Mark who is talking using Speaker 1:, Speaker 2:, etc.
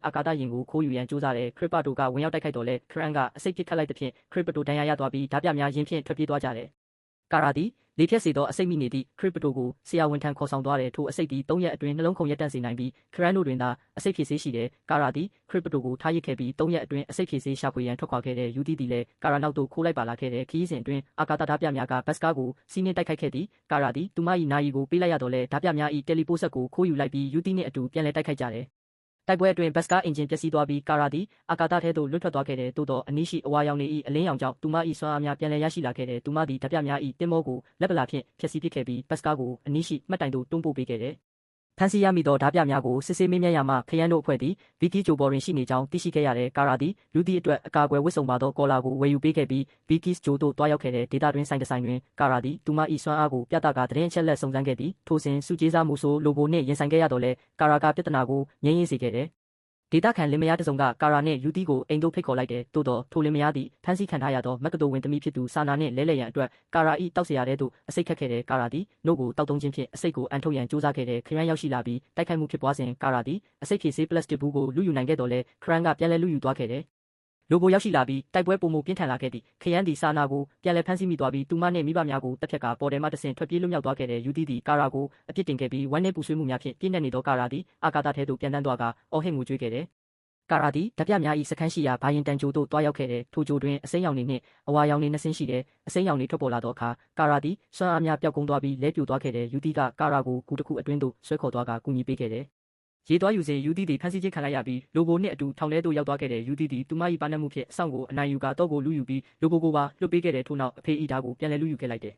Speaker 1: အာကာသယာဉ်ကိုခိုးယူရန်ကြိုးစားတဲ့ခရစ်ပတိုကဝင်ရောက်တိုက်ခိုက်တော်လဲခရန်ကအစိတ်ပစ်ခတ်လိုက်သဖြင့်ခရစ်ပတိုဒဏ်ရာရသွားပြီးဓာပြများယင်းဖြင့်ထွက်ပြေးသွားကြတယ်ကာရာသည်လေဖြတ်စေသောအစိတ်မိနေသည့်ခရစ်ပတိုကိုဆရာဝန်ထံခေါ်ဆောင်သွားတဲ့ထိုအစိတ်သည်3ရက်အတွင်းနှလုံးခုန်ရက်တန့်စေနိုင်ပြီးခရန်တို့တွင်သာအစိတ်ဖြည့်ဆေးရှိတဲ့ကာရာသည်ခရစ်ပတိုကိုထားရစ်ခဲ့ပြီး3ရက်အတွင်းအစိတ်ဖြည့်ဆေးရှာဖွေရန်ထွက်ခွာခဲ့တဲ့ယူတီသည်လည်းကာရာနောက်သို့ခိုးလိုက်ပါလာခဲ့တဲ့ခရီးစဉ်အတွင်းအာကာသဓာပြများကဘတ်စကားကိုစီးနှင်းတိုက်ခိုက်ခဲ့သည်ကာရာသည်သူမ၏နာယီကိုပေးလိုက်ရတော့လဲဓာပြများ၏တယ်လီပို့ဆက်ကိုခိုးယူလိုက်ပြီးယူတီနှင့်အတူပြန်လည်တိုက်ခိုက်ကြတယ်တိုက်ပွဲအတွင်းဘတ်စကားအင်ဂျင်ပျက်စီးသွားပြီးကာရာသည်အာကာသထဲသို့လွတ်ထွက်သွားခဲ့တဲ့သို့သောအနည်းရှိအဝါရောင်နေ၏အလင်းရောင်ကြောင့်သူမ၏စွမ်းအားများပြန်လည်ရရှိလာခဲ့တဲ့သူမသည်ဓာပြများ၏တင်မောကိုလက်ပလာဖြင့်ဖျက်ဆီးပစ်ခဲ့ပြီးဘတ်စကားကိုအနည်းရှိမှတ်တိုင်သို့တွန်းပို့ပေးခဲ့တယ်ဖန်စီရမိသောဓာပြများကိုစစ်ဆေးမေးမြန်းရမှခရမ်းတို့အဖွဲ့သည်ဗီကီဂျိုဘော်တွင်ရှိနေကြောင်းသိရှိခဲ့ရတဲ့ကာရာသည်လူသည့်အတွက်အကာအကွယ်ဝတ်စုံပါသောကော်လာကိုဝယ်ယူပေးခဲ့ပြီးဗီကီဂျိုသို့တွားရောက်ခဲ့တဲ့ဒေတာတွင်ဆိုင်တစ်ဆိုင်တွင်ကာရာသည်သူမ၏စွမ်းအားကိုပြသကာသတင်းအချက်လက်စုံစမ်းခဲ့သည်ထိုစဉ်စုကျေးစားမှုဆိုလိုဂိုနှင့်ရင်ဆိုင်ခဲ့ရတော့လဲကာရာကပြဿနာကိုငြိမ်းရင်းစေခဲ့တယ်ဒေတာခံလင်မယားတစုံကကာရာနှင့်ယူတီကိုအိမ်သို့ဖိတ်ခေါ်လိုက်တယ်သို့တော့ထိုလင်မယားသည်ဖမ်းဆီးခံထားရသောမက်ကတိုဝင်သမီးဖြစ်သူဆာနာနှင့်လဲလှယ်ရန်အတွက်ကာရာ၏တောက်စရာတဲသို့အစိတ်ခတ်ခဲ့တဲ့ကာရာသည်နှုတ်ကိုတောက်တုံးခြင်းဖြင့်အစိတ်ကိုအန်ထုတ်ရန်ကြိုးစားခဲ့တဲ့ခရမ်းရောက်ရှိလာပြီးတိုက်ခိုက်မှုဖြစ်ပွားစဉ်ကာရာသည်အစိတ်ဖြည့်ဆေးပလတ်စတစ်ဘူးကိုလူယူနိုင်ခဲ့တော့လဲခရမ်းကပြန်လည်လူယူသွားခဲ့တယ်လိုကိုရောက်ရှိလာပြီးတိုက်ပွဲပုံမှုပြင်းထန်လာခဲ့သည်ခရမ်းသည်ဆာနာကိုပြန်လည်ဖမ်းဆီးမိသွားပြီးသူမနှင့်မိဘများကိုတပ်ဖြတ်ကာပေါ်တယ်မှတဆင့်ထွက်ပြေးလွတ်မြောက်သွားခဲ့တဲ့ယူတီသည်ကာရာကိုအပြစ်တင်ခဲ့ပြီးဝမ်းနည်းပူဆွေးမှုများဖြင့်ပြည့်နှက်နေသောကာရာသည်အာကာသထဲသို့ပြန်တန်းသွားကာအော်ဟစ်ငိုကြွေးခဲ့တယ်ကာရာသည်ဓာပြများ၏စခန်းရှိရာဘာရင်တန်ဂျိုသို့တွားရောက်ခဲ့တဲ့ထိုဂျိုတွင်အစိမ်းရောင်နေနှင့်အဝါရောင်နေနှစ်ဆင်းရှိတဲ့အစိမ်းရောင်နေထွက်ပေါ်လာသောအခါကာရာသည်စွမ်းအားများပျောက်ကုန်သွားပြီးလဲပြိုသွားခဲ့တဲ့ယူတီကကာရာကိုကူတစ်ခုအတွင်းသို့ဆွဲခေါ်သွားကာကူညီပေးခဲ့တယ်ရေသွားယူစဉ်ယူတီသည်ဖမ်းဆီးခြင်းခံလိုက်ရပြီးလိုဂိုနှင့်အတူထောင်ထဲသို့ရောက်သွားခဲ့တဲ့ယူတီသည်သူမ၏ပါနတ်မှုဖြင့်အဆောင်ကိုအနိုင်ယူကာတော့ကိုလူယူပြီးလိုဂိုကိုပါလွှတ်ပေးခဲ့တဲ့ထို့နောက်အဖေ၏ဓာကိုပြန်လည်လူယူခဲ့လိုက်တယ်